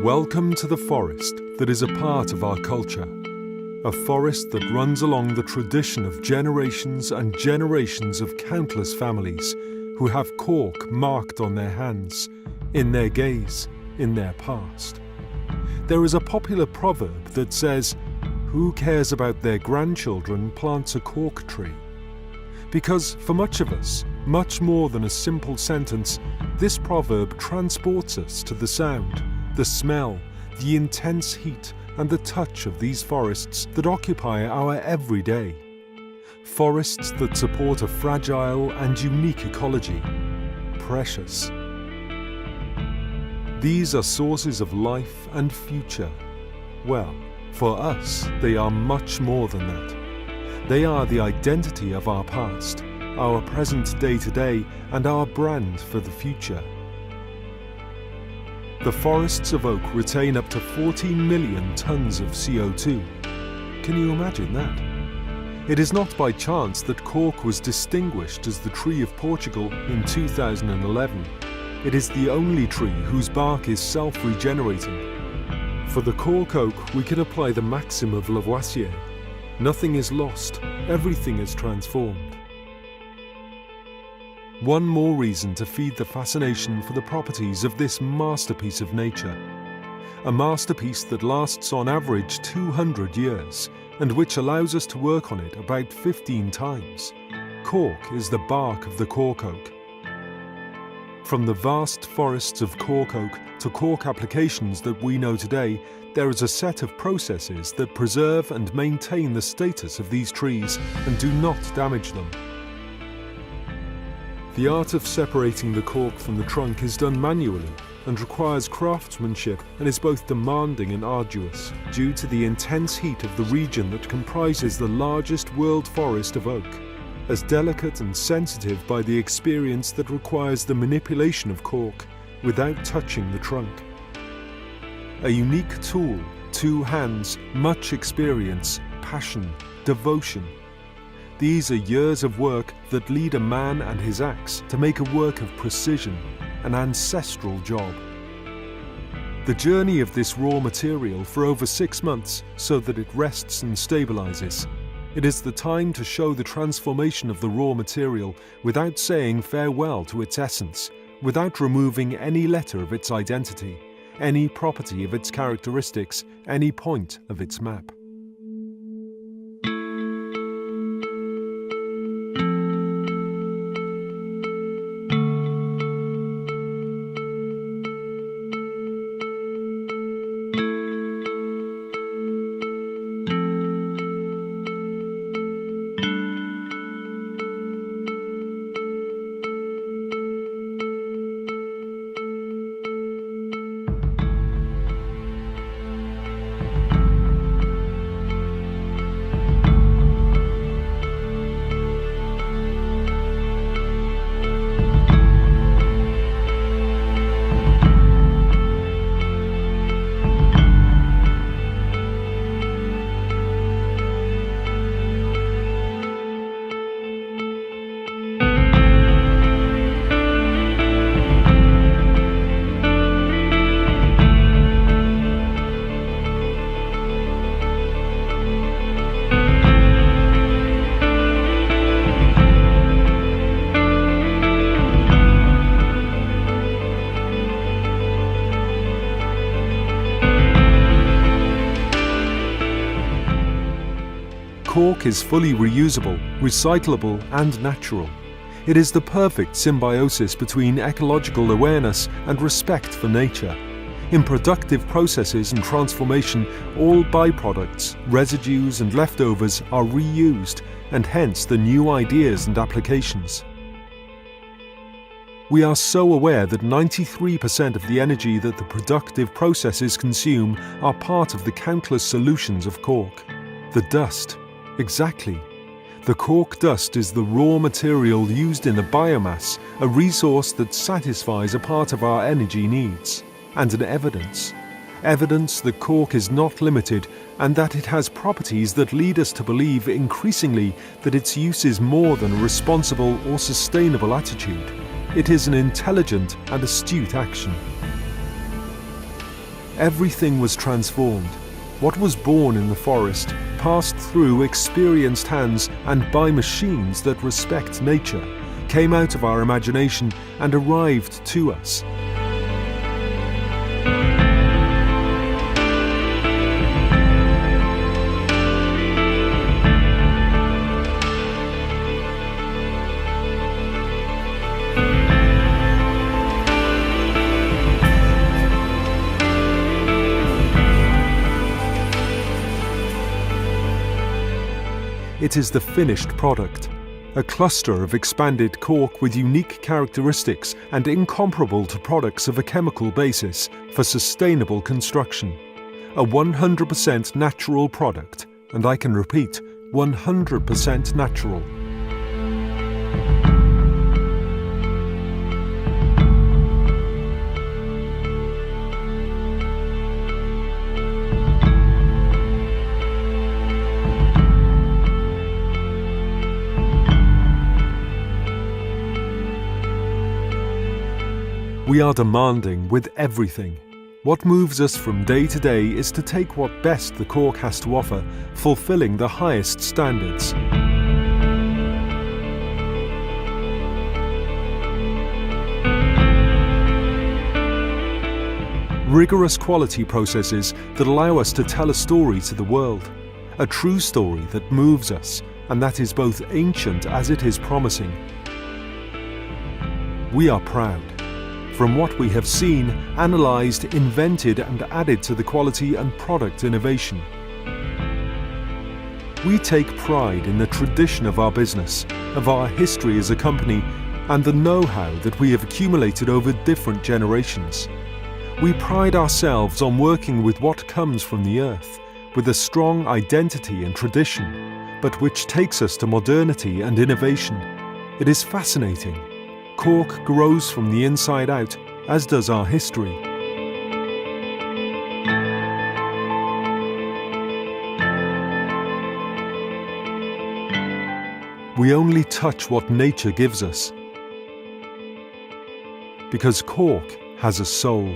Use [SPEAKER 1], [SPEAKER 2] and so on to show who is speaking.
[SPEAKER 1] Welcome to the forest that is a part of our culture. A forest that runs along the tradition of generations and generations of countless families who have cork marked on their hands, in their gaze, in their past. There is a popular proverb that says, "Who cares about their grandchildren plants a cork tree?" Because for much of us, much more than a simple sentence, this proverb transports us to the sound, the smell, the intense heat and the touch of these forests that occupy our everyday. Forests that support a fragile and unique ecology. Precious. These are sources of life and future. Well, for us, they are much more than that. They are the identity of our past, our present day-to-day, and our brand for the future. The forests of oak retain up to 14 million tons of CO2. Can you imagine that? It is not by chance that cork was distinguished as the tree of Portugal in 2011. It is the only tree whose bark is self-regenerating. For the cork oak, we can apply the maxim of Lavoisier. Nothing is lost, everything is transformed. One more reason to feed the fascination for the properties of this masterpiece of nature. A masterpiece that lasts on average 200 years and which allows us to work on it about 15 times. Cork is the bark of the cork oak. From the vast forests of cork oak to cork applications that we know today, there is a set of processes that preserve and maintain the status of these trees and do not damage them. The art of separating the cork from the trunk is done manually and requires craftsmanship and is both demanding and arduous due to the intense heat of the region that comprises the largest world forest of oak, as delicate and sensitive by the experience that requires the manipulation of cork without touching the trunk. A unique tool, 2 hands, much experience, passion, devotion. These are years of work that lead a man and his axe to make a work of precision, an ancestral job. The journey of this raw material for over 6 months so that it rests and stabilizes. It is the time to show the transformation of the raw material without saying farewell to its essence, without removing any letter of its identity, any property of its characteristics, any point of its map. Cork is fully reusable, recyclable and natural. It is the perfect symbiosis between ecological awareness and respect for nature. In productive processes and transformation, all byproducts, residues and leftovers are reused, and hence the new ideas and applications. We are so aware that 93% of the energy that the productive processes consume are part of the countless solutions of cork. The dust. Exactly. The cork dust is the raw material used in the biomass, a resource that satisfies a part of our energy needs, and an evidence that cork is not limited and that it has properties that lead us to believe increasingly that its use is more than a responsible or sustainable attitude. It is an intelligent and astute action. everything was transformed. What was born in the forest passed through experienced hands and by machines that respect nature, came out of our imagination and arrived to us. It is the finished product, a cluster of expanded cork with unique characteristics and incomparable to products of a chemical basis for sustainable construction. A 100% natural product, and I can repeat, 100% natural. We are demanding with everything. What moves us from day to day is to take what best the cork has to offer, fulfilling the highest standards. Rigorous quality processes that allow us to tell a story to the world, a true story that moves us, and that is both ancient as it is promising. We are proud. From what we have seen, analysed, invented and added to the quality and product innovation. We take pride in the tradition of our business, of our history as a company, and the know-how that we have accumulated over different generations. We pride ourselves on working with what comes from the earth, with a strong identity and tradition, but which takes us to modernity and innovation. It is fascinating. Cork grows from the inside out, as does our history. We only touch what nature gives us, because cork has a soul.